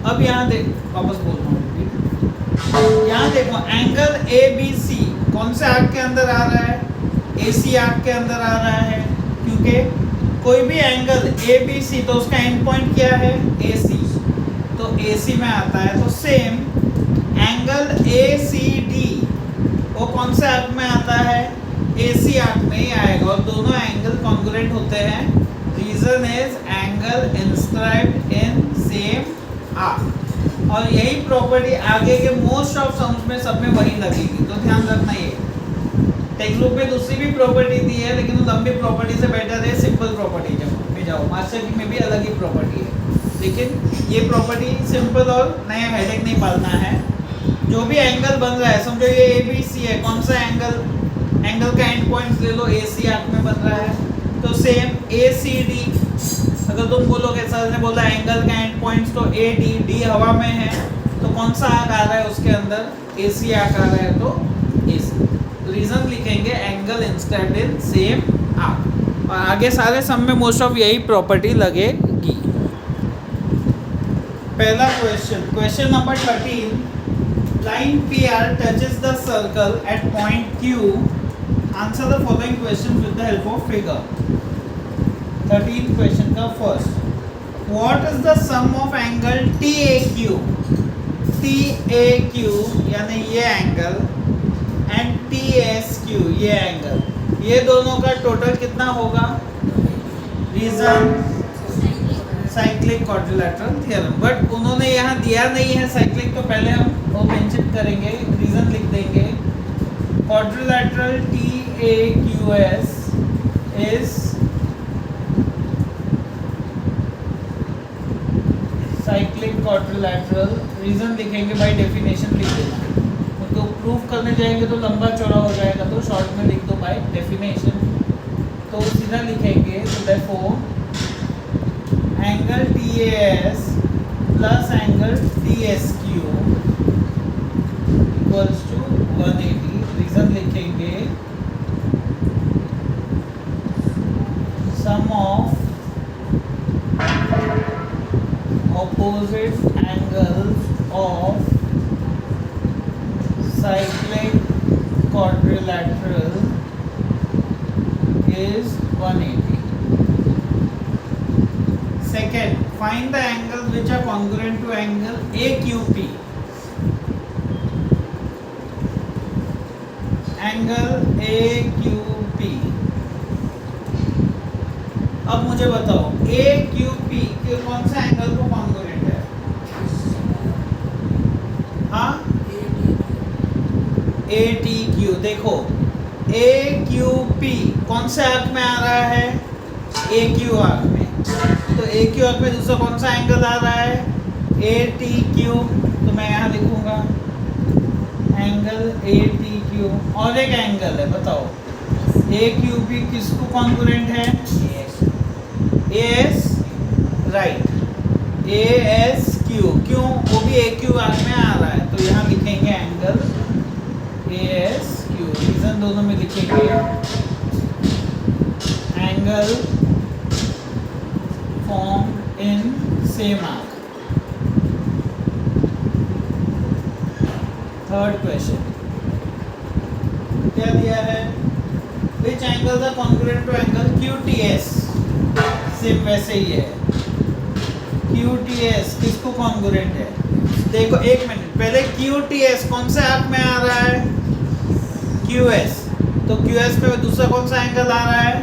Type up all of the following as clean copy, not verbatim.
अब यहाँ देख, वापस बोल रहा हूँ, यहाँ देखो एंगल ए बी सी कौन से आर्क के अंदर आ रहा है? AC आर्क के अंदर आ रहा है, क्योंकि कोई भी एंगल ए बी सी तो उसका एंड पॉइंट क्या है? AC, तो AC में आता है। तो सेम एंगल ACD वो कौन से आर्क में आता है? AC आर्क में ही आएगा, और दोनों एंगल कॉन्ग्रुएंट होते हैं। Reason is angle inscribed in same arc. और यही प्रॉपर्टी आगे के मोस्ट ऑफ सम्स में सब में वही लगेगी, तो ध्यान रखना। ये टेक्स्ट बुक में दूसरी भी प्रॉपर्टी दी है, लेकिन लंबी प्रॉपर्टी से बेटर है सिंपल प्रॉपर्टी में जाओ। मास्टर की में भी अलग ही प्रॉपर्टी है, लेकिन ये प्रॉपर्टी सिंपल और नया हेडेक नहीं पालना है। जो भी एंगल बन रहा है, समझो ये ABC है, कौन सा एंगल? एंगल का एंड पॉइंट ले लो, AC आर्क में बन रहा है, तो सेम ACD। अगर तुम बोलोगे सर ने बोला एंगल का एंड पॉइंट्स तो AD, D हवा में है, तो कौन सा आर्क आ रहा है उसके अंदर? AC आर्क आ रहा है, तो AC। तो रीजन लिखेंगे angle inscribed in same arc, और आगे सारे सम में मोस्ट ऑफ यही प्रॉपर्टी लगेगी। पहला question number 13, line PR touches the circle at point Q। Answer the following question with the help of figure. 13 question का first, what is the sum of angle TAQ? TAQ यानी ये angle, and TSQ ये angle, ये दोनों का total कितना होगा? Reason cyclic quadrilateral theorem. But उन्होंने यहाँ दिया नहीं है साइक्लिक, तो पहले हम वो मेंशन करेंगे, रीजन लिख देंगे। Quadrilateral TAQS is cyclic quadrilateral. Reason लिखेंगे, बाय डेफिनेशन लिख देना, तो प्रूफ करने जाएंगे तो लंबा चौड़ा हो जाएगा, तो शॉर्ट में लिख दो बाय डेफिनेशन। तो सीधा लिखेंगे, तो therefore angle TAS plus angle TSQ equals to 180। Reason लिखेंगे, sum of opposite angles of cyclic quadrilateral is 180. Second, find the angles which are congruent to angle AQP. Angle AQP, अब मुझे बताओ AQP के कौन सा एंगल को congruent है? हाँ, ATQ। देखो AQP कौन से आर्क में आ रहा है? AQ आर्क में, तो AQ आर्क में दूसरा कौन सा एंगल आ रहा है? ATQ। तो मैं यहाँ लिखूंगा एंगल ATQ, और एक एंगल है, बताओ AQP किसको कॉन्ग्रुएंट है? AS, right, ASQ। क्यों? वो भी AQ आर्क में आ रहा है, तो यहाँ लिखेंगे एंगल ASQ। रीजन दोनों में लिखेंगे, angle form in same arc. Third question क्या दिया है? Which angle the congruent to angle QTS? Same वैसे ही है, QTS किसको कॉन्ग्रुएंट है? देखो एक मिनट, पहले QTS कौन से आर्क में आ रहा है? QS, तो QS पे दूसरा कौन सा एंगल आ रहा है?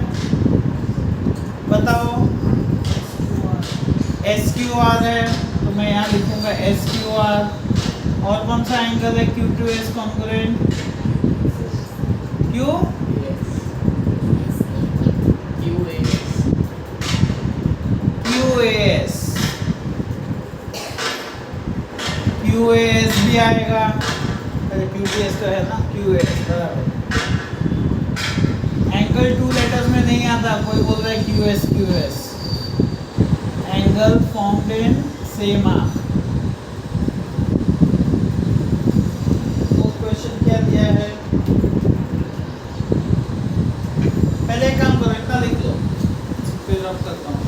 बताओ। SQR है, तो मैं यहाँ लिखूंगा SQR। और कौन सा एंगल है Q2S कॉन्ग्रुएंट? QAS भी आएगा, अरे QTS तो है ना, QAS बराबर। एंगल 2 लेटर्स में नहीं आता, कोई बोल रहा है QS। Angle formed in same arc. वो क्वेश्चन क्या दिया है? पहले एक काम करो, इतना लिख लो, फिर रब करता हूँ।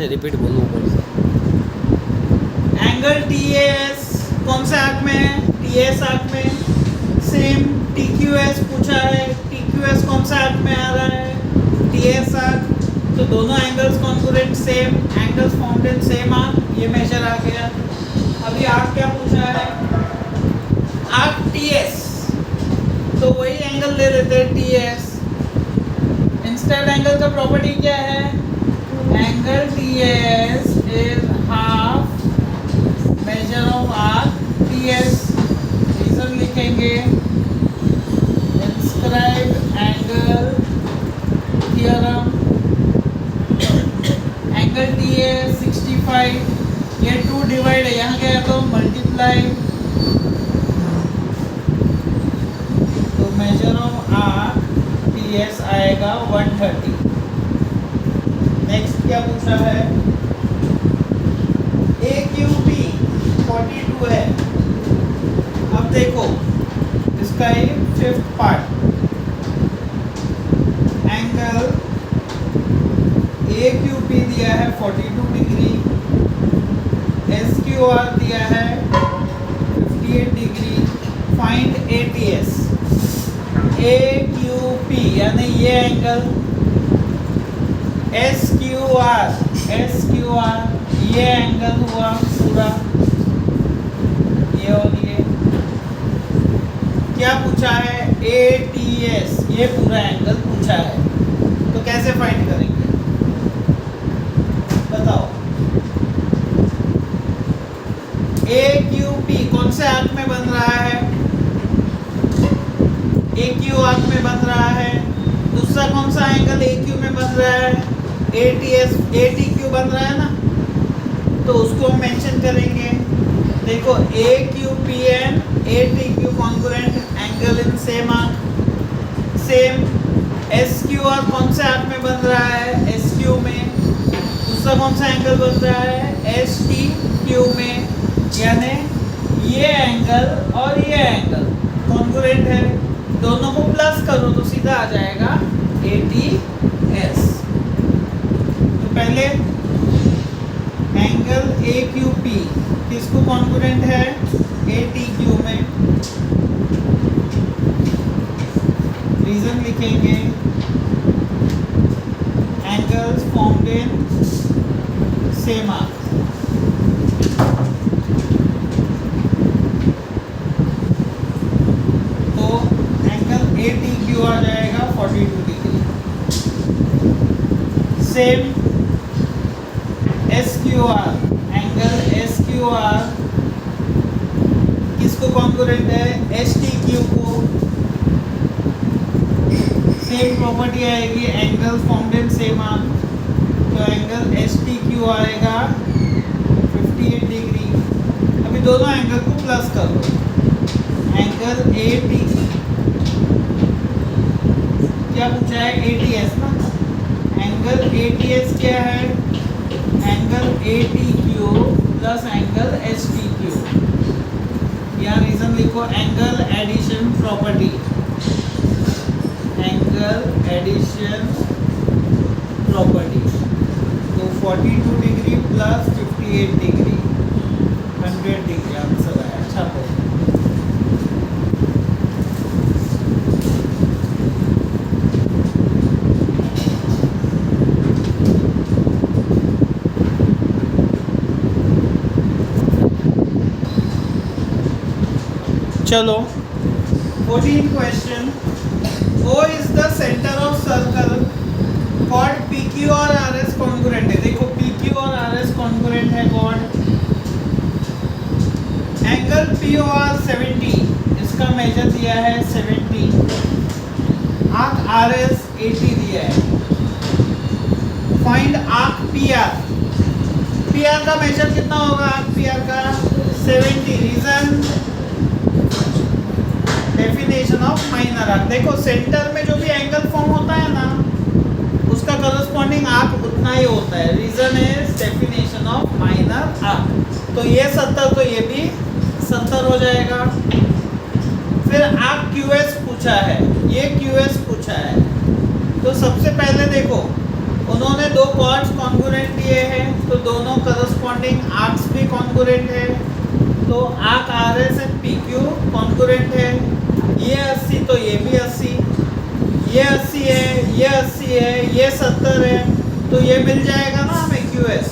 अच्छा रिपीट बोलो ऊपर से। एंगल TAS कौन से आर्क में है? TS आर्क में। सेम TQS पूछा है, TQS कौन सा आर्क में आ रहा है? TS arc. तो दोनों angles congruent same, angles formed in same arc, ये मेजर आ गया। अभी आर्क क्या पूछा है? आर्क TS, तो वही एंगल ले लेते हैं TS। इंस्टेड एंगल का प्रॉपर्टी क्या है? Angle TS is half measure of arc TS। Reason लिखेंगे, inscribe angle theorem. Angle TS 65, ये 2 डिवाइड है, यहाँ गया तो मल्टीप्लाई, तो मेजर ऑफ आर्क TS आएगा 130। नेक्स्ट क्या पूछा है? AQP 42 है। अब देखो इसका ही 5th पार्ट, एंगल AQP दिया है 42 डिग्री, SQR दिया है 58 डिग्री। Find ATS। AQP यानी ये एंगल, SQR ये एंगल हुआ पूरा, ये और ये। क्या पूछा है? ATS, ये पूरा एंगल पूछा है। तो कैसे फाइंड करेंगे बताओ? AQP कौन से आर्क में बन रहा है? AQ आर्क में बन रहा है। दूसरा कौन सा एंगल AQ में बन रहा है? ATQ बन रहा है ना, तो उसको हम मेंशन करेंगे। देखो AQP and ATQ congruent angle in same arc. Same SQR कौन से आर्क में बन रहा है? SQ में। दूसरा कौन सा एंगल बन रहा है? STQ में। यानी ये एंगल और ये एंगल कॉन्ग्रुएंट है, दोनों को प्लस करो तो सीधा आ जाएगा ATS। तो पहले एंगल AQP किसको कॉन्ग्रुएंट है? ATQ में। रीजन लिखेंगे, angles formed in same arc. तो एंगल ATQ आ जाएगा 42 degree. Same SQR, angle SQR किसको कॉन्ग्रुएंट है? STQ को। सेम प्रॉपर्टी आएगी, angle formed in same arc, तो एंगल STQ आएगा 58 डिग्री। अभी दोनों एंगल को प्लस करो, एंगल AT क्या पूछा है? ATS ना। एंगल ATS क्या है? Angle ATQ plus angle STQ। यहाँ रीजन लिखो, angle addition property, angle addition property. तो 42 degree plus 58 degree 100 degree answer आया। अच्छा बोलो। चलो 14th question. O is the center of circle called PQ और RS कॉन्ग्रुएंट है। देखो PQ और RS कॉन्ग्रुएंट है कौन? एंगल POR 70, इसका मेजर दिया है 70। आर्क RS 80 दिया है। Find arc PR। PR का मेजर कितना होगा? आर्क PR का 70। Reason, definition of minor arc. देखो सेंटर में जो भी एंगल फॉर्म होता है ना, उसका करस्पॉन्डिंग आर्क उतना ही होता है। Reason is definition of minor arc. तो ये 70, तो ये भी 70 हो जाएगा। फिर आर्क QS पूछा है, ये QS पूछा है। तो सबसे पहले देखो उन्होंने दो कॉर्ड्स कॉन्ग्रुएंट दिए हैं, तो दोनों करस्पॉन्डिंग आर्क्स भी कॉन्ग्रुएंट है। तो arc R S and P Q congruent है। ये 80 तो ये भी 80, ये 80 है, ये 80 है, ये 70 है, तो ये मिल जाएगा ना हमें क्यू एस,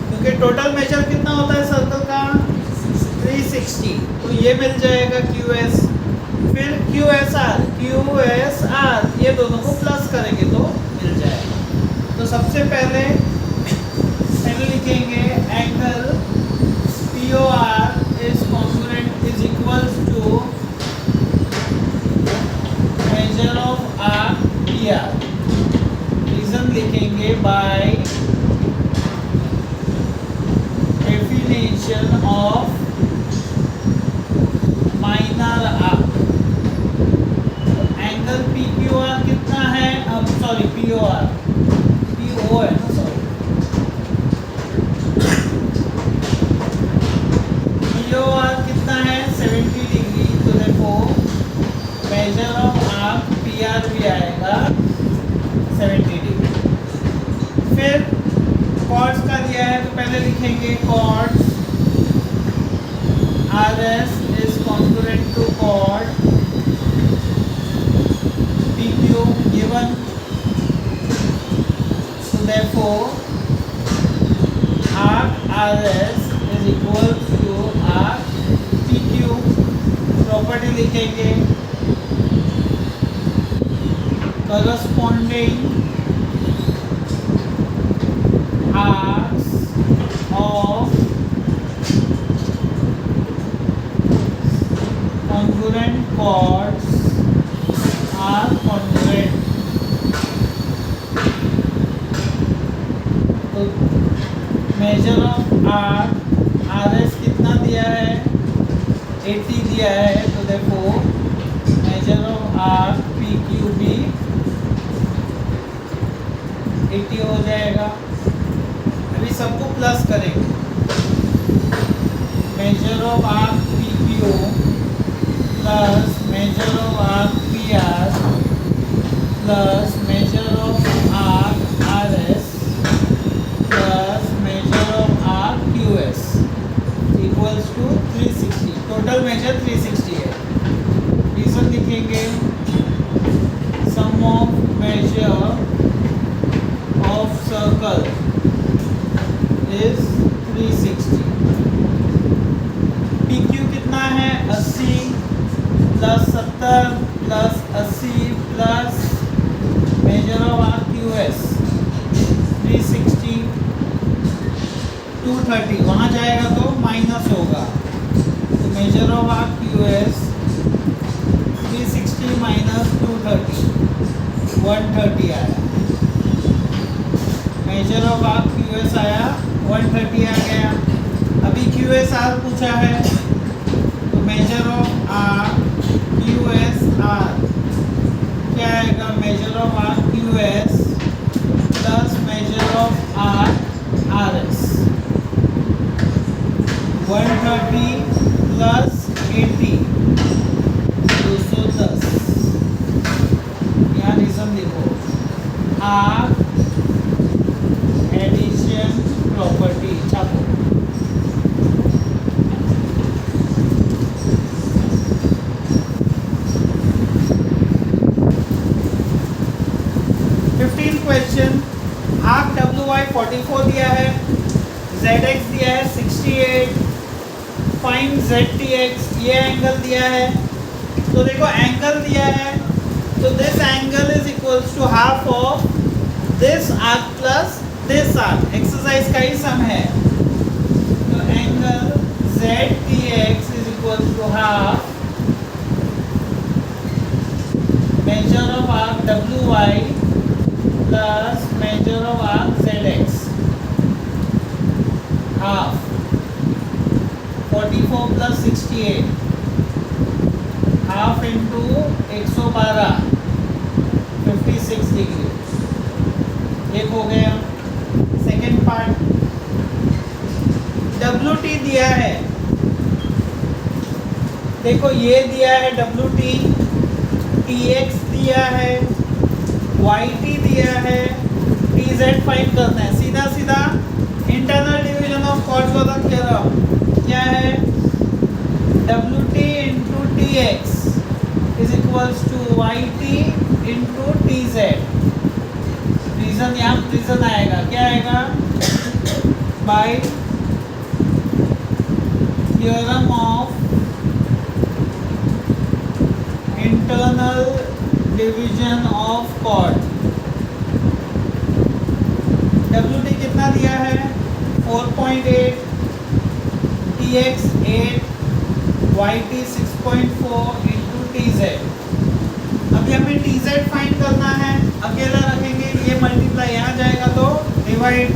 क्योंकि टोटल मेजर कितना होता है सर्कल का 360, तो ये मिल जाएगा क्यू एस। फिर क्यू एस आर ये दोनों को प्लस करेंगे तो मिल जाएगा। तो सबसे पहले लिखेंगे angle P O R is congruent is equals to measure of R P R. Reason लिखेंगे by definition of minor arc. Angle P Q R कितना है, अब sorry P O R, P O है ना, सॉरी पी ओ आर कितना है 70 degree, तो देखो measure of arc P R भी आएगा 70 डिग्री। फिर कॉर्ड्स का दिया है तो पहले लिखेंगे chords R S is congruent to chord PQ given, so therefore arc RS is equal to arc PQ। Property लिखेंगे corresponding arcs of congruent chords are congruent। तो मेजर ऑफ आर एस कितना दिया है 80 दिया है, तो देखो measure of R P Q भी 80 हो जाएगा। अभी सबको प्लस करेंगे, measure of R P Q plus measure of R P R plus measure of are R S plus measure of are Q S equals to 360। Total measure 360 है। Reason लिखेंगे sum of measure of circle is 360। P Q कितना है 80 plus 70 plus 80 plus measure of are Q S 360 230, वहाँ जाएगा तो minus होगा, तो measure of are Q S 360 minus 230 130 आया। Measure of are Q S आया 130 आ गया। अभी क्यू एस आर पूछा है, तो measure of are Q S R क्या आएगा, measure of are Q S plus measure of are R S 130 plus 80 210। यहाँ रीजन देखो आर एडिशन प्रॉपर्टी छापो। क्वेश्चन आर्क डब्ल्यू वाई 44 दिया है, जेड एक्स दिया है 68, फाइंड जेड टी एक्स, ये एंगल दिया है। तो देखो एंगल दिया है, तो this angle is equals to half of this arc plus this arc. Exercise का ही सम है, तो angle Z T X is equals to half measure of arc W Y plus measure of arc Z X half 44 plus 68 half into 112 56 degree. एक हो गया। Second part W T दिया है, देखो ये दिया है डब्ल्यू टी, टी एक्स दिया है, वाई टी दिया है, टी TZ फाइंड करना है। सीधा सीधा इंटरनल डिवीजन ऑफ कॉर्ड को रख के रहो, क्या है WT into TX is equals to YT into TZ। Reason यहाँ रीजन आएगा, क्या आएगा by theorem of internal division of chord. WT कितना दिया है 4.8, TX 8, YT 6.4 इंटू TZ। अभी हमें TZ फाइंड करना है, अकेला रखेंगे ये मल्टीप्लाई यहाँ जाएगा तो डिवाइड,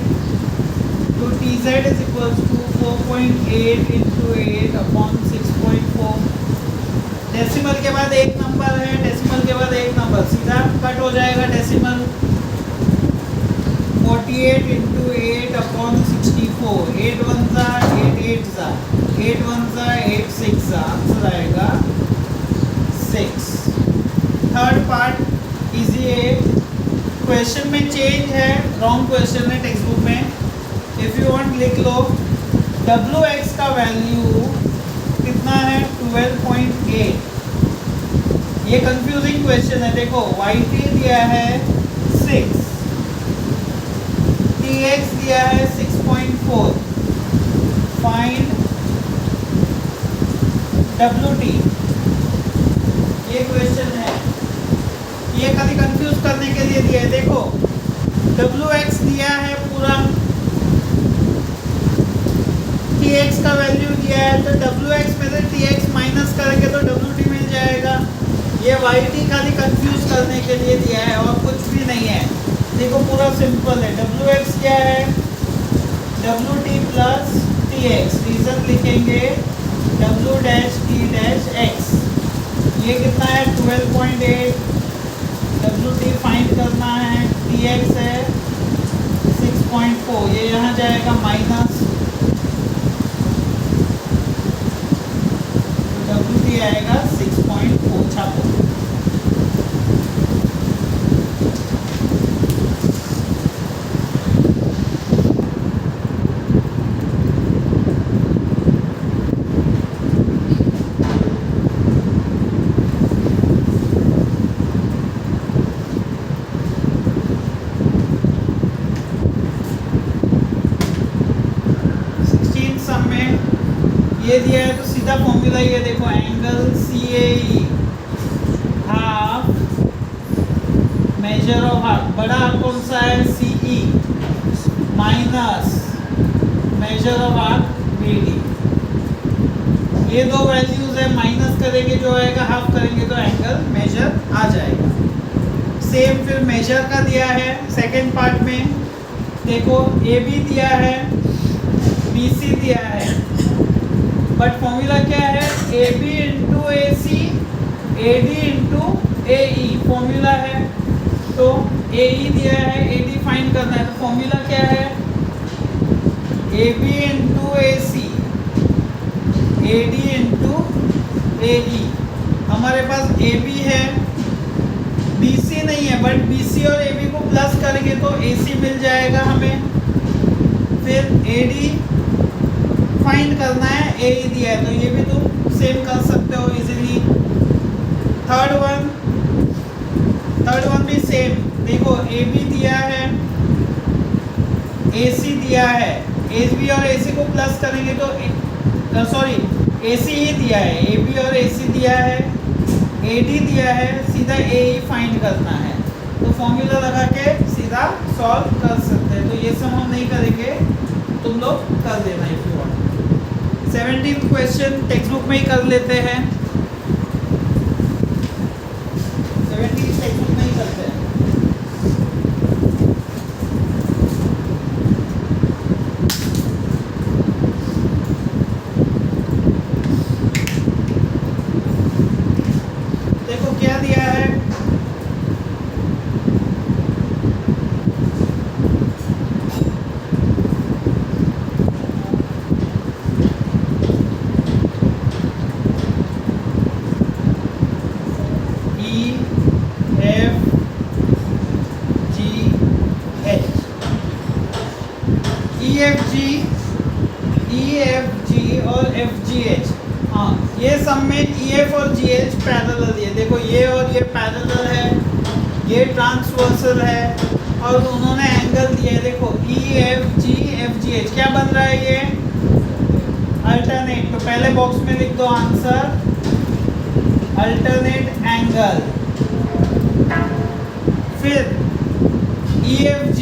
तो TZ is equals to 4.8 into 8 upon 6.4। Decimal के बाद एक नंबर है, डेसिमल के बाद एक नंबर, सीधा कट हो जाएगा डेसिमल। 48 इंटू 8 अपॉन 64, 8 1 ज़ा 8 8 ज़ा 8 1 ज़ा 8 6 ज़ा, आंसर आएगा 6। थर्ड पार्ट इजी है, क्वेश्चन में चेंज है, रॉन्ग क्वेश्चन है टेक्स्ट बुक में। इफ यू वांट लिख लो WX का वैल्यू कितना है 12.8। ये कंफ्यूजिंग क्वेश्चन है, देखो YT दिया है 6, TX दिया है 6.4, फाइंड WT। ये क्वेश्चन है, ये खाली कंफ्यूज करने के लिए दिया है। देखो WX दिया है पूरा, TX का वैल्यू दिया है, तो WX में से TX माइनस करेंगे तो WT मिल जाएगा। ये YT खाली कंफ्यूज करने के लिए दिया है और कुछ भी नहीं है। देखो पूरा सिंपल है, WX क्या है WT प्लस TX, रीजन लिखेंगे W dash T dash X। ये कितना है 12.8, WT फाइंड करना है, TX है 6.4, ये यहाँ जाएगा माइनस, WT आएगा 6.4, छापो। ये दिया है तो सीधा फॉर्मूला ये देखो, angle CAE half measure of half, बड़ा हाफ कौन सा है CE minus measure of half BD। ये दो वैल्यूज है, माइनस करेंगे जो आएगा, हाफ करेंगे तो एंगल मेजर आ जाएगा। सेम फिर मेजर का दिया है सेकंड पार्ट में, देखो AB दिया है BC दिया है, बट फॉर्मूला क्या है AB into AC AD into AE formula है। तो AE दिया है, AD फाइंड करना है, तो फॉर्मूला क्या है AB into AC AD into AE। हमारे पास AB है, BC नहीं है, बट BC और AB को प्लस करेंगे तो AC मिल जाएगा हमें। फिर AD फाइंड करना है, AE दिया है, तो ये भी तुम सेम कर सकते हो इजीली। थर्ड वन भी सेम, देखो AB दिया है AC दिया है, AB और AC को प्लस करेंगे तो सॉरी AC ही दिया है, AB और AC दिया है, AD दिया है, सीधा AE फाइंड करना है, तो फॉर्मूला लगा के सीधा सॉल्व कर सकते हैं। तो ये सब हम नहीं करेंगे, तुम लोग कर देना if you want. 17th question text book में ही कर लेते हैं, 17th टेक्स्ट बुक में ही करते हैं। देखो क्या दिया है, EFG और FGH, हाँ ये सब में EF और GH पैरेलल है। देखो ये और ये पैरेलल है, ये ट्रांसवर्सल है और उन्होंने एंगल दिया है। देखो EFG FGH क्या बन रहा है ये अल्टरनेट। तो पहले बॉक्स में लिख दो आंसर अल्टरनेट एंगल। फिर EFG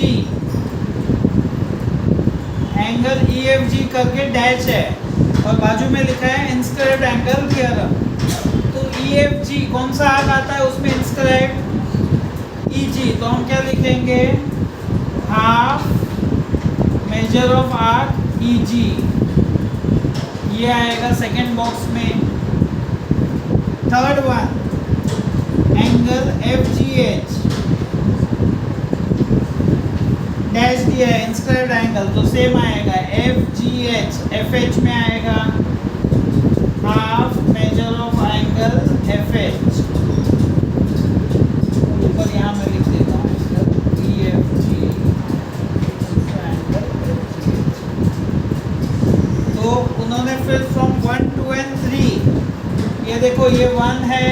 एंगल EFG करके डैश है और बाजू में लिखा है इंस्क्राइब्ड एंगल थ्योरम। तो EFG कौन सा आर्क आता है उसमें इंस्क्राइब्ड EG, तो हम क्या लिखेंगे half measure of arc EG, ये आएगा सेकेंड बॉक्स में। Third one angle FGH dash दिया है इंस्क्राइब्ड एंगल, तो सेम आएगा FGH FH में आएगा half measure of angle FH। ऊपर यहाँ मैं लिख देता हूँ EFG एंगल FGH। तो उन्होंने फिर फ्रॉम 1 2 and 3, ये देखो ये 1 है,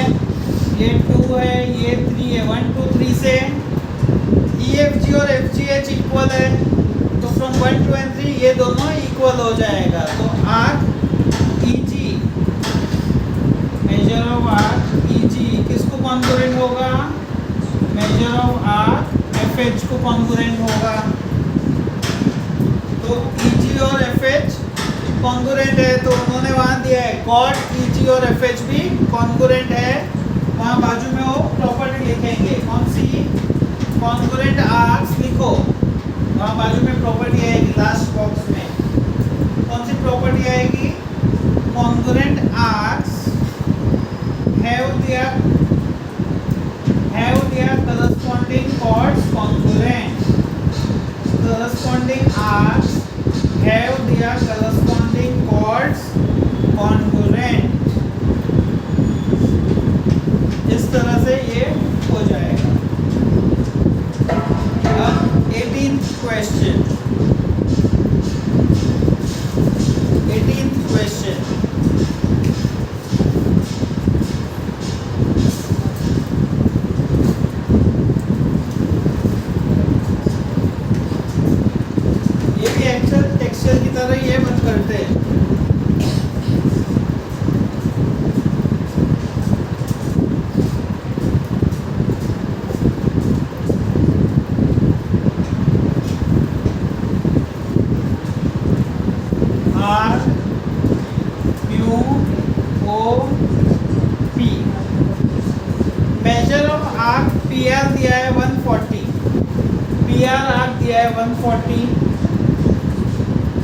ये 2 है, ये 3 है, 1 2 3 से EFG और FGH इक्वल है, तो फ्रॉम 1 2 and 3 ये दोनों इक्वल हो जाएगा। तो arc EG major of arc EG किसको कॉन्ग्रुएंट होगा, मेजर ऑफ आर्क FH को कॉन्ग्रुएंट होगा। तो EG और FH कॉन्ग्रुएंट है, तो उन्होंने वहाँ दिया है कॉट EG और FH भी कॉन्ग्रुएंट है। वहाँ बाजू में वो प्रॉपर्टी लिखेंगे, कौन सी कॉन्ग्रुएंट आर्क्स लिखो, वहाँ बाजू में प्रॉपर्टी आएगी लास्ट बॉक्स में। कौन सी प्रॉपर्टी आएगी, congruent arcs have their corresponding chords congruent। corresponding arcs have their corresponding chords congruent। इस तरह से ये हो जाएगा। अब 18th क्वेश्चन, 18th क्वेश्चन ये भी एक्चुअल टेक्सचर की तरह ये मत करते हैं। मेजर ऑफ आर्क PR दिया है 140, PR आर्क दिया है 140।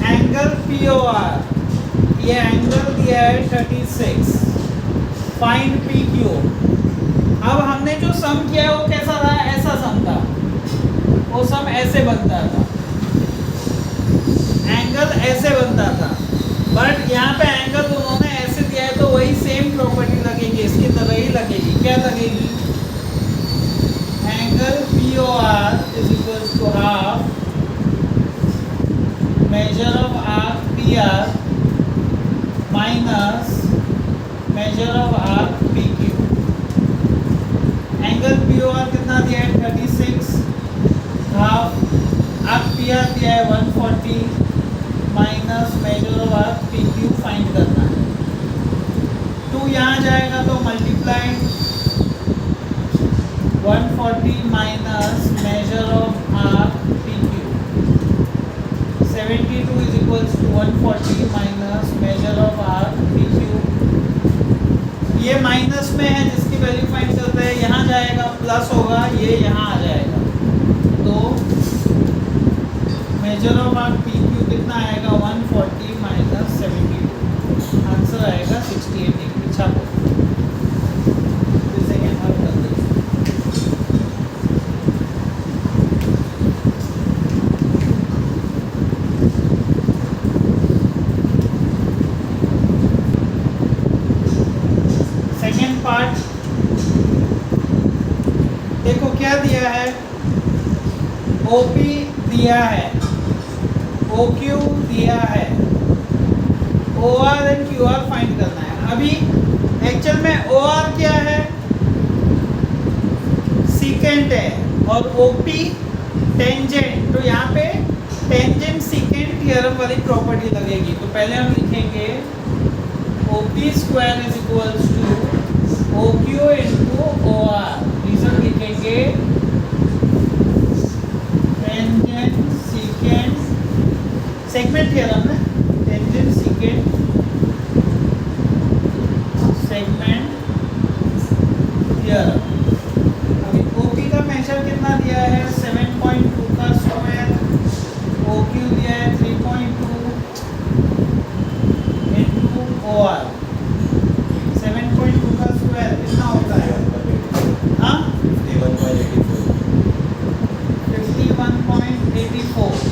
एंगल POR ये एंगल दिया है 36। Find PQ। अब हमने जो सम किया वो कैसा था, ऐसा सम था, वो सम ऐसे बनता था, एंगल ऐसे बनता था, बट यहाँ पे एंगल उन्होंने ऐसे दिया है तो वही सेम प्रॉपर्टी लगेगी, इसकी तरह ही लगेगी। क्या लगेगी, angle POR is equals to half measure of arc PR minus measure of arc PQ। Angle POR कितना दिया है 36, हाफ आर्क PR दिया है 140 minus measure of arc PQ find करना है। 2 यहाँ जाएगा तो multiply 140 minus measure of arc PQ। 72 is equals to 140 minus measure of arc PQ। ये माइनस में है जिसकी वैल्यू फाइंड करते हैं, यहाँ जाएगा प्लस होगा, ये यहाँ आ जाएगा। तो मेजर ऑफ आर्क PQ कितना आएगा 140 माइनस 72, आंसर आएगा 68 डिग्री। छापो सेकेंड हल कर दो। सेकेंड पार्ट देखो क्या दिया है, OP दिया है ओ क्यू दिया है, O R and Q R find करना है। अभी एक्चुअल में ओ आर क्या है, सीकेंट है, और ओ पी टेंजेंट। तो यहाँ पे टेंजेंट सीकेंट थ्योरम वाली प्रॉपर्टी लगेगी। तो पहले हम लिखेंगे O P square is equals to O Q into O R. Reason लिखेंगे टेंजेंट सीकेंट सेगमेंट थ्योरम ना, टेंजेंट सीकेंट सेगमेंट थ्योरम। अभी ओपी का मेजर कितना दिया है, 7.2 का स्क्वायर, ओ क्यू दिया है 3.2 इंटू ओ आर। 7.2 का स्क्वायर कितना होता है, हाँ 51.84।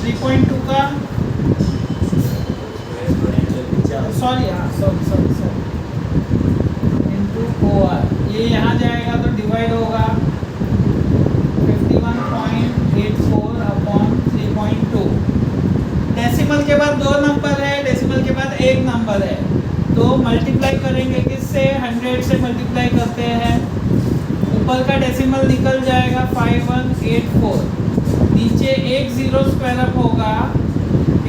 3.2 का सॉरी, हाँ सॉरी इंटू ओ आर। ये यहाँ जाएगा तो डिवाइड होगा 51.84 अपॉन 3.2। डेसिमल के बाद 2 नंबर है, डेसिमल के बाद 1 नंबर है, तो मल्टीप्लाई करेंगे किससे, 100 से मल्टीप्लाई करते हैं। ऊपर का डेसिमल निकल जाएगा 5184, नीचे 1 0 स्क्वायर अप होगा,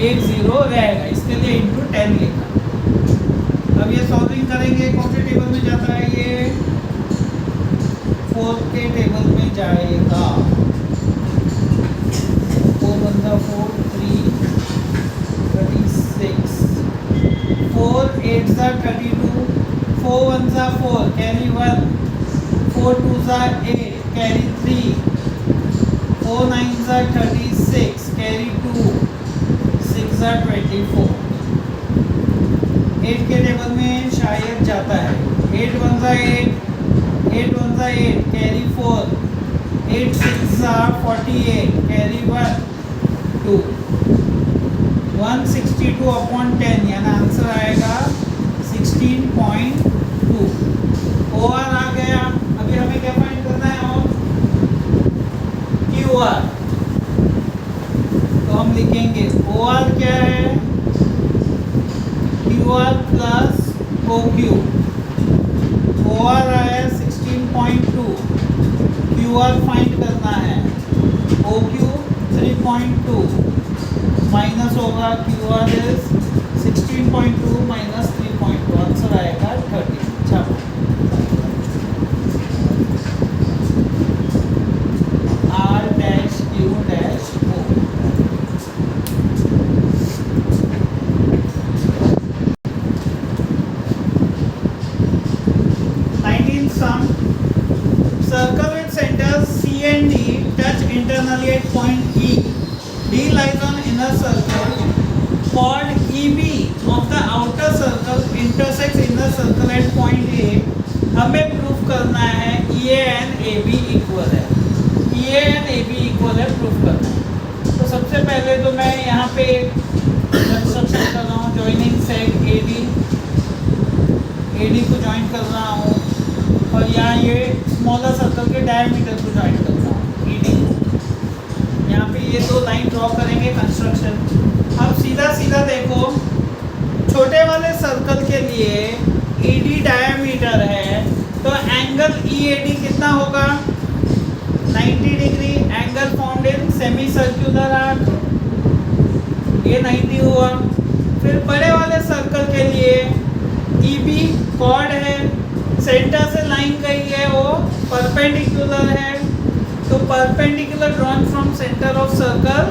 1 0 रहेगा, इसके लिए इंटू 10 लिखा। अब ये सॉल्विंग करेंगे, कौन से टेबल में जाता है, ये 4 के टेबल में जाएगा। 4 1 4 3 36, 4 8 32, 4 1 4 कैरी 1, 4 2 8 कैरी 3, 4 9 36 कैरी 2, 6 24। 8 के टेबल में शायद जाता है। 8 1 8, 8 1 8 कैरी 4, 8 6 48 कैरी 1 2, 162 अपॉन 10, यानी आंसर आएगा 16.2। ओ आर आ गया। अभी हमें क्या फाइंड करना है, और क्यू आर। तो हम लिखेंगे ओ आर क्या है, Q R plus O Q. O R आया 16.2, क्यू आर फाइंड करना है, ओ क्यू 3.2 माइनस होगा, Q R is 16.2 minus 3.2, answer आएगा 30। छापो R dash Q dash O. Sum circle with centers C and D touch internally at point E. D lies on inner circle. Chord EB of the outer circle intersects inner circle at point A. हमें proof करना है EA and AB equal है, EA and AB equal है, proof करना है। तो सबसे पहले तो मैं यहाँ पे कंस्ट्रक्शन कर रहा हूँ, जॉइनिंग सेट AD को ज्वाइन कर रहा हूँ, और यहाँ ये स्मॉलर सर्कल के डायमीटर को ज्वाइन करता हूँ ED को। यहाँ पे ये 2 लाइन ड्रॉ करेंगे कंस्ट्रक्शन। अब सीधा सीधा देखो, छोटे वाले सर्कल के लिए ED डायमीटर है, तो एंगल EAD कितना होगा, 90 degree. Angle formed in semi circular arc, ये 90 हुआ। फिर बड़े वाले सर्कल के लिए EB कॉर्ड है, सेंटर से लाइन गई है, वो परपेंडिकुलर है, तो perpendicular drawn from centre of circle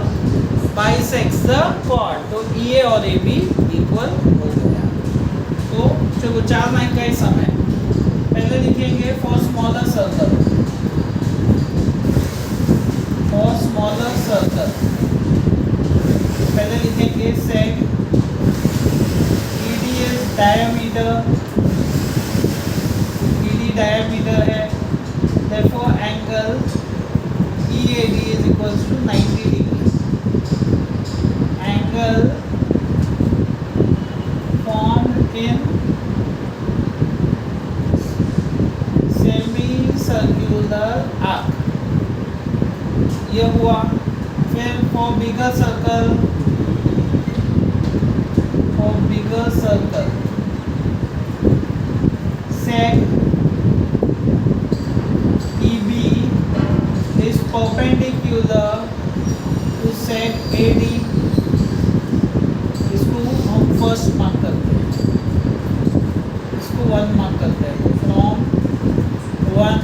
bisects the chord. तो EA और AB इक्वल हो गया। तो चलो 4 लाइन का ही समय, पहले लिखेंगे for smaller circle, for smaller circle पहले लिखेंगे set ED is diameter, diameter है, therefore angle EAD is equals to 90 degree. Angle formed in semicircular arc, ये हुआ। फिर for bigger circle of bigger circle. Sec EB is perpendicular to sec AD. इसको हम first mark करते हैं, इसको 1 mark करते हैं, फ्रॉम 1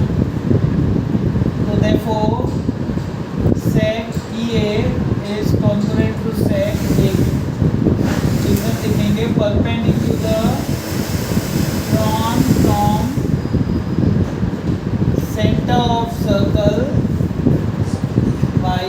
तो therefore sec EA is congruent to sec AB. इधर लिखेंगे perpendicular from center of circle by